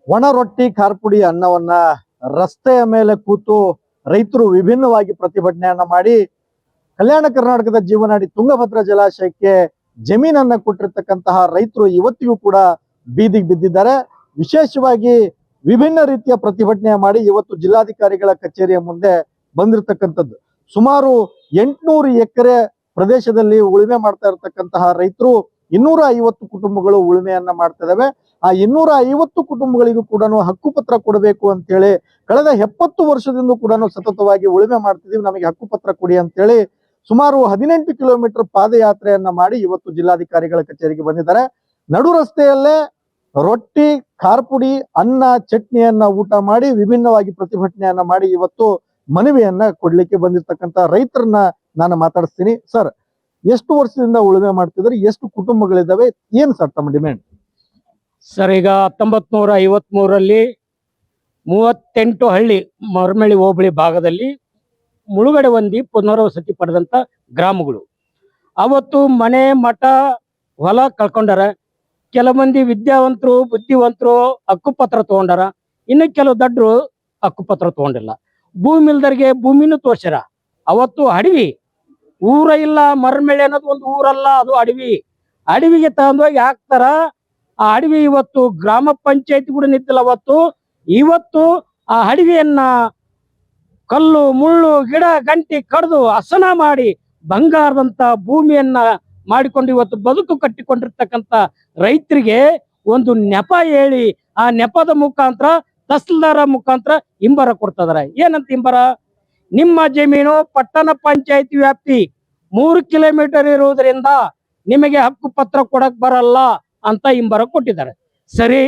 ಒಣ ರೊಟ್ಟಿ ಖಾರಪುಡಿ ಅನ್ನವನ್ನ ರಸ್ತೆಯ ಮೇಲೆ ಕೂತು ರೈತರು ವಿಭಿನ್ನವಾಗಿ ಪ್ರತಿಭಟನೆಯನ್ನ ಮಾಡಿ ಕಲ್ಯಾಣ ಕರ್ನಾಟಕದ ಜೀವನಾಡಿ ತುಂಗಭದ್ರಾ ಜಲಾಶಯಕ್ಕೆ ಜಮೀನನ್ನ ಕೊಟ್ಟಿರ್ತಕ್ಕಂತಹ ರೈತರು ಇವತ್ತಿಗೂ ಕೂಡ ಬೀದಿಗೆ ಬಿದ್ದಿದ್ದಾರೆ. ವಿಶೇಷವಾಗಿ ವಿಭಿನ್ನ ರೀತಿಯ ಪ್ರತಿಭಟನೆ ಮಾಡಿ ಇವತ್ತು ಜಿಲ್ಲಾಧಿಕಾರಿಗಳ ಕಚೇರಿಯ ಮುಂದೆ ಬಂದಿರತಕ್ಕಂಥದ್ದು. ಸುಮಾರು 800 ಎಕರೆ ಪ್ರದೇಶದಲ್ಲಿ ಉಳುಮೆ ಮಾಡ್ತಾ ಇರತಕ್ಕಂತಹ ರೈತರು 250 ಕುಟುಂಬಗಳು ಉಳುಮೆಯನ್ನ ಮಾಡ್ತಾ ಇದಾವೆ. ಆ 250 ಕುಟುಂಬಗಳಿಗೂ ಕೂಡ ಹಕ್ಕುಪತ್ರ ಕೊಡಬೇಕು ಅಂತ ಹೇಳಿ ಕಳೆದ 70 ವರ್ಷದಿಂದ ಕೂಡ ಸತತವಾಗಿ ಉಳುಮೆ ಮಾಡ್ತಿದೀವಿ, ನಮಗೆ ಹಕ್ಕುಪತ್ರ ಕೊಡಿ ಅಂತ ಹೇಳಿ ಸುಮಾರು 18 ಕಿಲೋಮೀಟರ್ ಪಾದಯಾತ್ರೆಯನ್ನ ಮಾಡಿ ಇವತ್ತು ಜಿಲ್ಲಾಧಿಕಾರಿಗಳ ಕಚೇರಿಗೆ ಬಂದಿದ್ದಾರೆ. ನಡು ರಸ್ತೆಯಲ್ಲೇ ರೊಟ್ಟಿ ಖಾರಪುಡಿ ಅನ್ನ ಚಟ್ನಿಯನ್ನ ಊಟ ಮಾಡಿ ವಿಭಿನ್ನವಾಗಿ ಪ್ರತಿಭಟನೆಯನ್ನ ಮಾಡಿ ಇವತ್ತು ಮನವಿಯನ್ನ ಕೊಡ್ಲಿಕ್ಕೆ ಬಂದಿರ್ತಕ್ಕಂಥ ರೈತರನ್ನ ನಾನು ಮಾತಾಡಿಸ್ತೀನಿ. ಸರ್, ಎಷ್ಟು ವರ್ಷದಿಂದ ಉಳುಮೆ ಮಾಡ್ತಿದ್ರೆ, ಎಷ್ಟು ಕುಟುಂಬಗಳಿದಾವೆ, ಏನ್ ಸರ್ ತಮ್ಮ ಡಿಮ್ಯಾಂಡ್? ಸರ್, ಈಗ 1953ರಲ್ಲಿ 38 ಹಳ್ಳಿ ಮರಮಳ್ಳಿ ಹೋಬಳಿ ಭಾಗದಲ್ಲಿ ಮುಳುಗಡೆ ಹೊಂದಿ ಪುನರ್ವಸತಿ ಪಡೆದಂತ ಗ್ರಾಮಗಳು. ಅವತ್ತು ಮನೆ ಮಠ ಹೊಲ ಕಳ್ಕೊಂಡಾರ. ಕೆಲ ಮಂದಿ ವಿದ್ಯಾವಂತರು ಬುದ್ಧಿವಂತರು ಹಕ್ಕುಪತ್ರ ತಗೊಂಡಾರ, ಇನ್ನು ಕೆಲವು ದಡ್ರು ಹಕ್ಕುಪತ್ರ ತಗೊಂಡಿಲ್ಲ. ಭೂಮಿ ಇಲ್ದರಿಗೆ ಭೂಮಿನೂ ತೋರ್ಸ್ಯಾರ. ಅವತ್ತು ಅಡವಿ ಊರ ಇಲ್ಲ, ಮರಮಳ್ಳಿ ಅನ್ನೋದು ಒಂದು ಊರಲ್ಲ, ಅದು ಅಡವಿ. ಅಡವಿಗೆ ತಗೊಂಡೋಗಿ ಹಾಕ್ತಾರ. ಆ ಅಡವಿ ಇವತ್ತು ಗ್ರಾಮ ಪಂಚಾಯತಿ ಕೂಡ ನಿಂತಿಲ್ಲ. ಇವತ್ತು ಆ ಅಡವಿಯನ್ನ ಕಲ್ಲು ಮುಳ್ಳು ಗಿಡ ಗಂಟಿ ಕಡ್ದು ಹಸನ ಮಾಡಿ ಬಂಗಾರದಂತ ಭೂಮಿಯನ್ನ ಮಾಡಿಕೊಂಡು ಇವತ್ತು ಬದುಕು ಕಟ್ಟಿಕೊಂಡಿರ್ತಕ್ಕಂಥ ರೈತರಿಗೆ ಒಂದು ನೆಪ ಹೇಳಿ ಆ ನೆಪದ ಮುಖಾಂತರ ತಹಸೀಲ್ದಾರ ಮುಖಾಂತರ ಇಂಬರ ಕೊಡ್ತಿದಾರೆ. ಏನಂತ ಇಂಬರ? ನಿಮ್ಮ ಜಮೀನು ಪಟ್ಟಣ ಪಂಚಾಯತಿ ವ್ಯಾಪ್ತಿ 3 ಕಿಲೋಮೀಟರ್ ಇರುವುದರಿಂದ ನಿಮಗೆ ಹಕ್ಕು ಪತ್ರ ಕೊಡಕ್ ಬರಲ್ಲ ಅಂತ ಇಂಬರ ಕೊಟ್ಟಿದ್ದಾರೆ. ಸರಿ,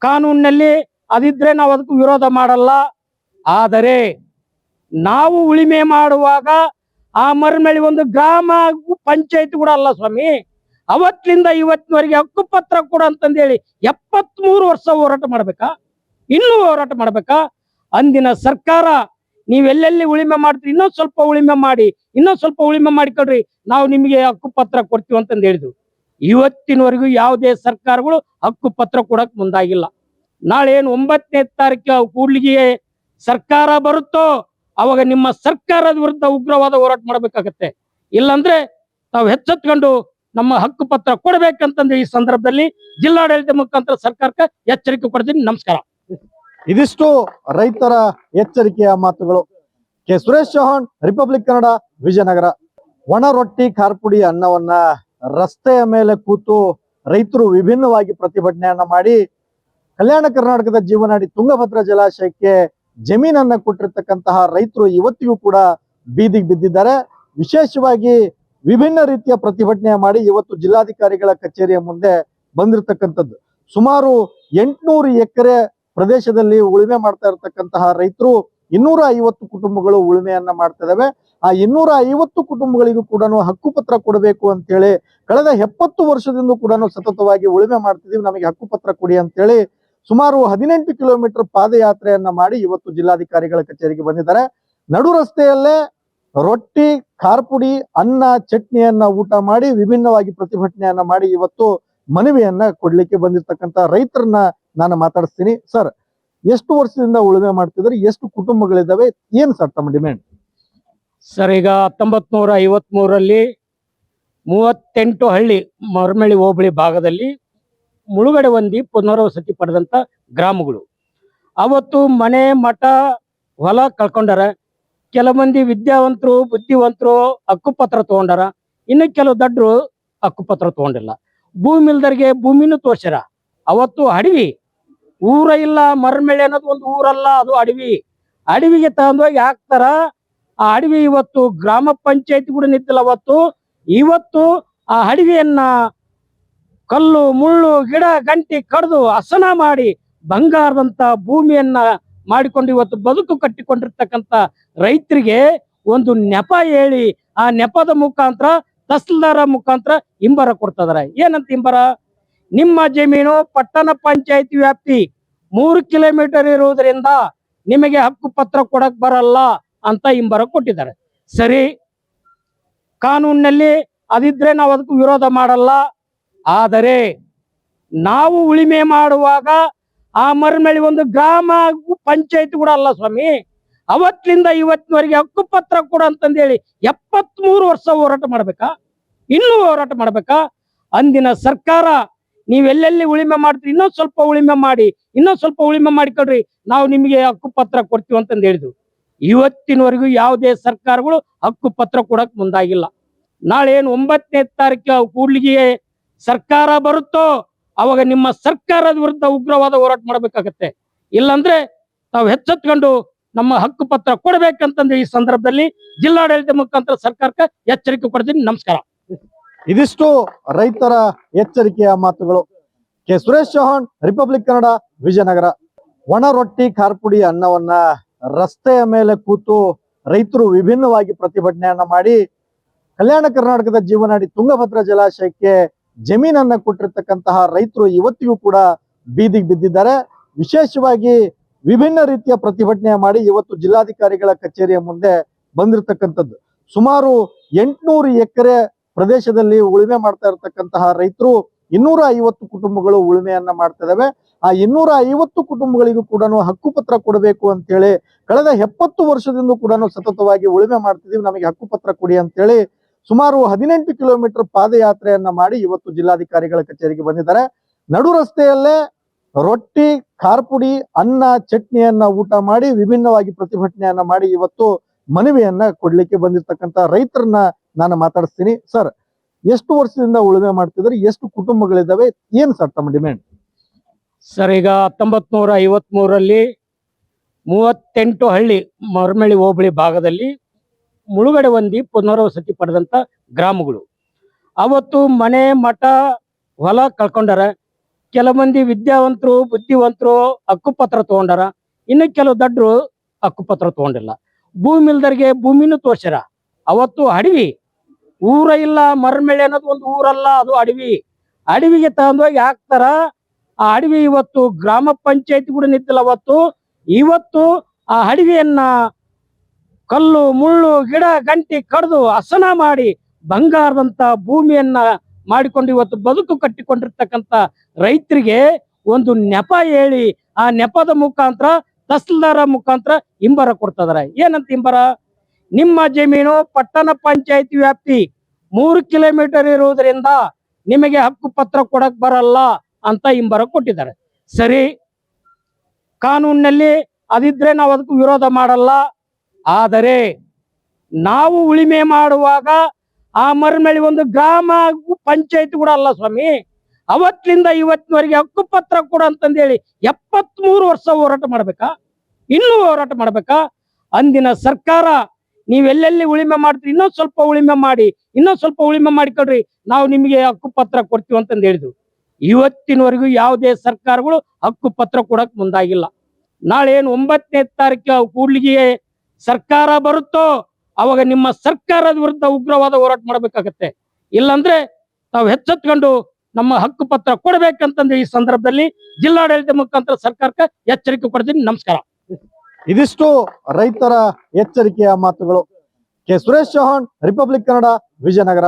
ಕಾನೂನಿನಲ್ಲಿ ಅದಿದ್ರೆ ನಾವು ಅದಕ್ಕೂ ವಿರೋಧ ಮಾಡಲ್ಲ. ಆದರೆ ನಾವು ಉಳಿಮೆ ಮಾಡುವಾಗ ಆ ಮರಮಳ್ಳಿ ಒಂದು ಗ್ರಾಮ ಪಂಚಾಯತಿ ಕೂಡ ಅಲ್ಲ ಸ್ವಾಮಿ. ಅವತ್ತಿನಿಂದ ಇವತ್ತಿನವರೆಗೆ ಹಕ್ಕುಪತ್ರ ಕೊಡು ಅಂತಂದೇಳಿ 73 ವರ್ಷ ಹೋರಾಟ ಮಾಡ್ಬೇಕಾ? ಇನ್ನೂ ಹೋರಾಟ ಮಾಡ್ಬೇಕಾ? ಅಂದಿನ ಸರ್ಕಾರ ನೀವೆಲ್ಲೆಲ್ಲಿ ಉಳಿಮೆ ಮಾಡ್ತೀರಿ, ಇನ್ನೊಂದ್ ಸ್ವಲ್ಪ ಉಳಿಮೆ ಮಾಡಿ, ಇನ್ನೊಂದ್ ಸ್ವಲ್ಪ ಉಳಿಮೆ ಮಾಡಿಕೊಡ್ರಿ, ನಾವು ನಿಮಗೆ ಹಕ್ಕುಪತ್ರ ಕೊಡ್ತೀವಿ ಅಂತಂದು ಹೇಳಿದ್ವು. ಇವತ್ತಿನವರೆಗೂ ಯಾವುದೇ ಸರ್ಕಾರಗಳು ಹಕ್ಕುಪತ್ರ ಕೊಡಕ್ ಮುಂದಾಗಿಲ್ಲ. ನಾಳೆ ಏನು 9ನೇ ತಾರೀಕು ಕೂಡ್ಲಿಗೆ ಸರ್ಕಾರ ಬರುತ್ತೋ ಅವಾಗ ನಿಮ್ಮ ಸರ್ಕಾರದ ವಿರುದ್ಧ ಉಗ್ರವಾದ ಹೋರಾಟ ಮಾಡ್ಬೇಕಾಗತ್ತೆ. ಇಲ್ಲಾಂದ್ರೆ ನಾವು ಎಚ್ಚೆತ್ಕೊಂಡು ನಮ್ಮ ಹಕ್ಕುಪತ್ರ ಕೊಡ್ಬೇಕಂತಂದ್ರೆ ಈ ಸಂದರ್ಭದಲ್ಲಿ ಜಿಲ್ಲಾಡಳಿತ ಮುಖಾಂತರ ಸರ್ಕಾರಕ್ಕೆ ಎಚ್ಚರಿಕೆ ಕೊಡ್ತೀನಿ. ನಮಸ್ಕಾರ. ಇದಿಷ್ಟು ರೈತರ ಎಚ್ಚರಿಕೆಯ ಮಾತುಗಳು. K Suresh Chauhan, Republic Kannada, Vijayanagara. ಒಣ ರೊಟ್ಟಿ ಖಾರಪುಡಿ ಅನ್ನವನ್ನ ರಸ್ತೆಯ ಮೇಲೆ ಕೂತು ರೈತರು ವಿಭಿನ್ನವಾಗಿ ಪ್ರತಿಭಟನೆಯನ್ನ ಮಾಡಿ ಕಲ್ಯಾಣ ಕರ್ನಾಟಕದ ಜೀವನಾಡಿ ತುಂಗಭದ್ರಾ ಜಲಾಶಯಕ್ಕೆ ಜಮೀನನ್ನ ಕೊಟ್ಟಿರ್ತಕ್ಕಂತಹ ರೈತರು ಇವತ್ತಿಗೂ ಕೂಡ ಬೀದಿಗೆ ಬಿದ್ದಿದ್ದಾರೆ. ವಿಶೇಷವಾಗಿ ವಿಭಿನ್ನ ರೀತಿಯ ಪ್ರತಿಭಟನೆ ಮಾಡಿ ಇವತ್ತು ಜಿಲ್ಲಾಧಿಕಾರಿಗಳ ಕಚೇರಿಯ ಮುಂದೆ ಬಂದಿರತಕ್ಕಂಥದ್ದು. ಸುಮಾರು 800 ಎಕರೆ ಪ್ರದೇಶದಲ್ಲಿ ಉಳುಮೆ ಮಾಡ್ತಾ ಇರತಕ್ಕಂತಹ ರೈತರು 250 ಕುಟುಂಬಗಳು ಉಳುಮೆಯನ್ನ ಮಾಡ್ತಾ ಇದಾವೆ. ಆ 250 ಕುಟುಂಬಗಳಿಗೂ ಕೂಡ ಹಕ್ಕುಪತ್ರ ಕೊಡಬೇಕು ಅಂತ ಹೇಳಿ ಕಳೆದ 70 ವರ್ಷದಿಂದ ಕೂಡ ಸತತವಾಗಿ ಉಳುಮೆ ಮಾಡ್ತಿದೀವಿ, ನಮಗೆ ಹಕ್ಕುಪತ್ರ ಕೊಡಿ ಅಂತ ಹೇಳಿ ಸುಮಾರು 18 ಕಿಲೋಮೀಟರ್ ಪಾದಯಾತ್ರೆಯನ್ನ ಮಾಡಿ ಇವತ್ತು ಜಿಲ್ಲಾಧಿಕಾರಿಗಳ ಕಚೇರಿಗೆ ಬಂದಿದ್ದಾರೆ. ನಡು ರಸ್ತೆಯಲ್ಲೇ ರೊಟ್ಟಿ ಖಾರಪುಡಿ ಅನ್ನ ಚಟ್ನಿಯನ್ನ ಊಟ ಮಾಡಿ ವಿಭಿನ್ನವಾಗಿ ಪ್ರತಿಭಟನೆಯನ್ನ ಮಾಡಿ ಇವತ್ತು ಮನವಿಯನ್ನ ಕೊಡ್ಲಿಕ್ಕೆ ಬಂದಿರ್ತಕ್ಕಂಥ ರೈತರನ್ನ ನಾನು ಮಾತಾಡಿಸ್ತೀನಿ. ಸರ್, ಎಷ್ಟು ವರ್ಷದಿಂದ ಉಳುಮೆ ಮಾಡ್ತಿದ್ರೆ, ಎಷ್ಟು ಕುಟುಂಬಗಳಿದಾವೆ, ಏನ್ ಸರ್ ತಮ್ಮ ಡಿಮ್ಯಾಂಡ್? ಸರ್, ಈಗ 1953ರಲ್ಲಿ 38 ಹಳ್ಳಿ ಮರಮಳ್ಳಿ ಹೋಬಳಿ ಭಾಗದಲ್ಲಿ ಮುಳುಗಡೆ ಹೊಂದಿ ಪುನರ್ವಸತಿ ಪಡೆದಂತ ಗ್ರಾಮಗಳು. ಅವತ್ತು ಮನೆ ಮಠ ಹೊಲ ಕಳ್ಕೊಂಡಾರ. ಕೆಲ ಮಂದಿ ವಿದ್ಯಾವಂತರು ಬುದ್ಧಿವಂತರು ಹಕ್ಕುಪತ್ರ ತಗೊಂಡಾರ, ಇನ್ನು ಕೆಲವು ದಡ್ರು ಹಕ್ಕುಪತ್ರ ತಗೊಂಡಿಲ್ಲ. ಭೂಮಿ ಇಲ್ದರಿಗೆ ಭೂಮಿನೂ ತೋರ್ಸ್ಯಾರ. ಅವತ್ತು ಅಡವಿ ಊರ ಇಲ್ಲ, ಮರಮಳ್ಳಿ ಅನ್ನೋದು ಒಂದು ಊರಲ್ಲ, ಅದು ಅಡವಿ. ಅಡವಿಗೆ ತಗೊಂಡೋಗಿ ಹಾಕ್ತಾರ. ಆ ಅಡವಿ ಇವತ್ತು ಗ್ರಾಮ ಪಂಚಾಯತಿ ಕೂಡ ನಿಂತಿಲ್ಲ. ಇವತ್ತು ಆ ಅಡವಿಯನ್ನ ಕಲ್ಲು ಮುಳ್ಳು ಗಿಡ ಗಂಟಿ ಕಡ್ದು ಹಸನ ಮಾಡಿ ಬಂಗಾರದಂತ ಭೂಮಿಯನ್ನ ಮಾಡಿಕೊಂಡು ಇವತ್ತು ಬದುಕು ಕಟ್ಟಿಕೊಂಡಿರ್ತಕ್ಕಂಥ ರೈತರಿಗೆ ಒಂದು ನೆಪ ಹೇಳಿ ಆ ನೆಪದ ಮುಖಾಂತರ ತಹಸೀಲ್ದಾರ ಮುಖಾಂತರ ಇಂಬರ ಕೊಡ್ತಿದಾರೆ. ಏನಂತ ಇಂಬರ? ನಿಮ್ಮ ಜಮೀನು ಪಟ್ಟಣ ಪಂಚಾಯತಿ ವ್ಯಾಪ್ತಿ 3 ಕಿಲೋಮೀಟರ್ ಇರುವುದರಿಂದ ನಿಮಗೆ ಹಕ್ಕುಪತ್ರ ಕೊಡಕ್ ಬರಲ್ಲ ಅಂತ ಇಂಬರ ಕೊಟ್ಟಿದ್ದಾರೆ. ಸರಿ, ಕಾನೂನಿನಲ್ಲಿ ಅದಿದ್ರೆ ನಾವು ಅದಕ್ಕೂ ವಿರೋಧ ಮಾಡಲ್ಲ. ಆದರೆ ನಾವು ಉಳಿಮೆ ಮಾಡುವಾಗ ಆ ಮರಮೇಳಿ ಒಂದು ಗ್ರಾಮ ಪಂಚಾಯತ್ ಕೂಡ ಅಲ್ಲ ಸ್ವಾಮಿ. ಅವತ್ತಿನಿಂದ ಇವತ್ತಿನವರೆಗೆ ಹಕ್ಕುಪತ್ರ ಕೂಡ ಅಂತಂದೇಳಿ 73 ವರ್ಷ ಹೋರಾಟ ಮಾಡ್ಬೇಕಾ? ಇನ್ನೂ ಹೋರಾಟ ಮಾಡ್ಬೇಕಾ? ಅಂದಿನ ಸರ್ಕಾರ ನೀವೆಲ್ಲೆಲ್ಲಿ ಉಳಿಮೆ ಮಾಡ್ತೀರಿ, ಇನ್ನೊಂದ್ ಸ್ವಲ್ಪ ಉಳಿಮೆ ಮಾಡಿ, ಇನ್ನೊಂದ್ ಸ್ವಲ್ಪ ಉಳಿಮೆ ಮಾಡಿಕೊಳ್ರಿ, ನಾವು ನಿಮಗೆ ಹಕ್ಕುಪತ್ರ ಕೊಡ್ತೀವಿ ಅಂತಂದು ಹೇಳಿದ್ವು. ಇವತ್ತಿನವರೆಗೂ ಯಾವುದೇ ಸರ್ಕಾರಗಳು ಹಕ್ಕುಪತ್ರ ಕೊಡಕ್ ಮುಂದಾಗಿಲ್ಲ. ನಾಳೆ ಏನು 9ನೇ ತಾರೀಕು ಕೂಡ್ಲಿಗೆ ಸರ್ಕಾರ ಬರುತ್ತೋ ಅವಾಗ ನಿಮ್ಮ ಸರ್ಕಾರದ ವಿರುದ್ಧ ಉಗ್ರವಾದ ಹೋರಾಟ ಮಾಡ್ಬೇಕಾಗತ್ತೆ. ಇಲ್ಲಾಂದ್ರೆ ತಾವು ಎಚ್ಚೆತ್ಕೊಂಡು ನಮ್ಮ ಹಕ್ಕುಪತ್ರ ಕೊಡ್ಬೇಕಂತಂದ್ರೆ ಈ ಸಂದರ್ಭದಲ್ಲಿ ಜಿಲ್ಲಾಡಳಿತ ಮುಖಾಂತರ ಸರ್ಕಾರಕ್ಕೆ ಎಚ್ಚರಿಕೆ ಕೊಡ್ತೀನಿ. ನಮಸ್ಕಾರ. ಇದಿಷ್ಟು ರೈತರ ಎಚ್ಚರಿಕೆಯ ಮಾತುಗಳು. K Suresh Chauhan, Republic Kannada, Vijayanagara. ಒಣ ರೊಟ್ಟಿ ಖಾರಪುಡಿ ಅನ್ನವನ್ನ ರಸ್ತೆಯ ಮೇಲೆ ಕೂತು ರೈತರು ವಿಭಿನ್ನವಾಗಿ ಪ್ರತಿಭಟನೆಯನ್ನ ಮಾಡಿ ಕಲ್ಯಾಣ ಕರ್ನಾಟಕದ ಜೀವನಾಡಿ ತುಂಗಭದ್ರಾ ಜಲಾಶಯಕ್ಕೆ ಜಮೀನನ್ನ ಕೊಟ್ಟಿರ್ತಕ್ಕಂತಹ ರೈತರು ಇವತ್ತಿಗೂ ಕೂಡ ಬೀದಿಗೆ ಬಿದ್ದಿದ್ದಾರೆ. ವಿಶೇಷವಾಗಿ ವಿಭಿನ್ನ ರೀತಿಯ ಪ್ರತಿಭಟನೆ ಮಾಡಿ ಇವತ್ತು ಜಿಲ್ಲಾಧಿಕಾರಿಗಳ ಕಚೇರಿಯ ಮುಂದೆ ಬಂದಿರತಕ್ಕಂಥದ್ದು. ಸುಮಾರು 800 ಎಕರೆ ಪ್ರದೇಶದಲ್ಲಿ ಉಳುಮೆ ಮಾಡ್ತಾ ಇರತಕ್ಕಂತಹ ರೈತರು 250 ಕುಟುಂಬಗಳು ಉಳುಮೆಯನ್ನ ಮಾಡ್ತಾ ಇದಾವೆ. ಆ 250 ಕುಟುಂಬಗಳಿಗೂ ಕೂಡ ಹಕ್ಕುಪತ್ರ ಕೊಡಬೇಕು ಅಂತೇಳಿ ಕಳೆದ 70 ವರ್ಷದಿಂದ ಕೂಡ ಸತತವಾಗಿ ಉಳುಮೆ ಮಾಡ್ತಿದೀವಿ, ನಮಗೆ ಹಕ್ಕುಪತ್ರ ಕೊಡಿ ಅಂತೇಳಿ ಸುಮಾರು 18 ಕಿಲೋಮೀಟರ್ ಪಾದಯಾತ್ರೆಯನ್ನ ಮಾಡಿ ಇವತ್ತು ಜಿಲ್ಲಾಧಿಕಾರಿಗಳ ಕಚೇರಿಗೆ ಬಂದಿದ್ದಾರೆ. ನಡು ರಸ್ತೆಯಲ್ಲೇ ರೊಟ್ಟಿ, ಖಾರಪುಡಿ, ಅನ್ನ, ಚಟ್ನಿಯನ್ನ ಊಟ ಮಾಡಿ ವಿಭಿನ್ನವಾಗಿ ಪ್ರತಿಭಟನೆಯನ್ನ ಮಾಡಿ ಇವತ್ತು ಮನವಿಯನ್ನ ಕೊಡ್ಲಿಕ್ಕೆ ಬಂದಿರ್ತಕ್ಕಂಥ ರೈತರನ್ನ ನಾನು ಮಾತಾಡಿಸ್ತೀನಿ. ಸರ್, ಎಷ್ಟು ವರ್ಷದಿಂದ ಉಳುಮೆ ಮಾಡ್ತಿದ್ರೆ, ಎಷ್ಟು ಕುಟುಂಬಗಳಿದಾವೆ, ಏನ್ ಸರ್ ತಮ್ಮ ಡಿಮ್ಯಾಂಡ್? ಸರ್, ಈಗ 1953ರಲ್ಲಿ 38 ಹಳ್ಳಿ ಮರಮೇಳಿ ಹೋಬಳಿ ಭಾಗದಲ್ಲಿ ಮುಳುಗಡೆ ಹೊಂದಿ ಪುನರ್ವಸತಿ ಪಡೆದಂತ ಗ್ರಾಮಗಳು. ಅವತ್ತು ಮನೆ, ಮಠ, ಹೊಲ ಕಳ್ಕೊಂಡಾರ. ಕೆಲ ಮಂದಿ ವಿದ್ಯಾವಂತರು, ಬುದ್ಧಿವಂತರು ಹಕ್ಕುಪತ್ರ ತಗೊಂಡಾರ. ಇನ್ನು ಕೆಲವು ದಡ್ರು ಹಕ್ಕುಪತ್ರ ತಗೊಂಡಿಲ್ಲ. ಭೂಮಿ ಇಲ್ದರಿಗೆ ಭೂಮಿನೂ ತೋರ್ಸ್ಯಾರ. ಅವತ್ತು ಅಡವಿ ಊರ ಇಲ್ಲ, ಮರಮೇಳಿ ಅನ್ನೋದು ಒಂದು ಊರಲ್ಲ, ಅದು ಅಡವಿ. ಅಡವಿಗೆ ತಗೊಂಡೋಗಿ ಹಾಕ್ತಾರ. ಆ ಅಡವಿ ಇವತ್ತು ಗ್ರಾಮ ಪಂಚಾಯತ್ ಕೂಡ ನಿಂತಿಲ್ಲ. ಇವತ್ತು ಆ ಅಡವಿಯನ್ನ ಕಲ್ಲು, ಮುಳ್ಳು, ಗಿಡ, ಗಂಟಿ ಕಡ್ದು ಹಸನ ಮಾಡಿ ಬಂಗಾರದಂತ ಭೂಮಿಯನ್ನ ಮಾಡಿಕೊಂಡು ಇವತ್ತು ಬದುಕು ಕಟ್ಟಿಕೊಂಡಿರ್ತಕ್ಕಂಥ ರೈತರಿಗೆ ಒಂದು ನೆಪ ಹೇಳಿ ಆ ನೆಪದ ಮುಖಾಂತರ ತಹಸೀಲ್ದಾರ ಮುಖಾಂತರ ಇಂಬರ ಕೊಡ್ತಿದಾರೆ. ಏನಂತ ಇಂಬರ? ನಿಮ್ಮ ಜಮೀನು ಪಟ್ಟಣ ಪಂಚಾಯತಿ ವ್ಯಾಪ್ತಿ 3 ಕಿಲೋಮೀಟರ್ ಇರುವುದರಿಂದ ನಿಮಗೆ ಹಕ್ಕುಪತ್ರ ಕೊಡಕ್ ಬರಲ್ಲ ಅಂತ ಇಂಬರ ಕೊಟ್ಟಿದ್ದಾರೆ. ಸರಿ, ಕಾನೂನಿನಲ್ಲಿ ಅದಿದ್ರೆ ನಾವು ಅದಕ್ಕೂ ವಿರೋಧ ಮಾಡಲ್ಲ. ಆದರೆ ನಾವು ಉಳಿಮೆ ಮಾಡುವಾಗ ಆ ಮರಮೇಳಿ ಒಂದು ಗ್ರಾಮ ಪಂಚಾಯತ್ ಕೂಡ ಅಲ್ಲ ಸ್ವಾಮಿ. ಅವತ್ತಿನಿಂದ ಇವತ್ತಿನವರೆಗೆ ಹಕ್ಕುಪತ್ರ ಕೂಡ ಅಂತಂದೇಳಿ 73 ವರ್ಷ ಹೋರಾಟ ಮಾಡ್ಬೇಕಾ? ಇನ್ನೂ ಹೋರಾಟ ಮಾಡ್ಬೇಕಾ? ಅಂದಿನ ಸರ್ಕಾರ ನೀವೆಲ್ಲೆಲ್ಲಿ ಉಳಿಮೆ ಮಾಡ್ತೀರಿ, ಇನ್ನೊಂದ್ ಸ್ವಲ್ಪ ಉಳಿಮೆ ಮಾಡಿ, ಇನ್ನೊಂದ್ ಸ್ವಲ್ಪ ಉಳಿಮೆ ಮಾಡಿಕೊಳ್ರಿ, ನಾವು ನಿಮಗೆ ಹಕ್ಕುಪತ್ರ ಕೊಡ್ತೀವಿ ಅಂತಂದು ಹೇಳಿದ್ವು. ಇವತ್ತಿನವರೆಗೂ ಯಾವುದೇ ಸರ್ಕಾರಗಳು ಹಕ್ಕುಪತ್ರ ಕೊಡಕ್ ಮುಂದಾಗಿಲ್ಲ. ನಾಳೆ ಏನು 9ನೇ ತಾರೀಕು ಕೂಡ್ಲಿಗೆ ಸರ್ಕಾರ ಬರುತ್ತೋ ಅವಾಗ ನಿಮ್ಮ ಸರ್ಕಾರದ ವಿರುದ್ಧ ಉಗ್ರವಾದ ಹೋರಾಟ ಮಾಡ್ಬೇಕಾಗತ್ತೆ. ಇಲ್ಲಾಂದ್ರೆ ತಾವು ಎಚ್ಚೆತ್ಕೊಂಡು ನಮ್ಮ ಹಕ್ಕುಪತ್ರ ಕೊಡ್ಬೇಕಂತಂದ್ರೆ ಈ ಸಂದರ್ಭದಲ್ಲಿ ಜಿಲ್ಲಾಡಳಿತ ಮುಖಾಂತರ ಸರ್ಕಾರಕ್ಕೆ ಎಚ್ಚರಿಕೆ ಕೊಡ್ತೀನಿ. ನಮಸ್ಕಾರ. ಇದಿಷ್ಟು ರೈತರ ಎಚ್ಚರಿಕೆಯ ಮಾತುಗಳು. K Suresh Chauhan, Republic Kannada, Vijayanagara.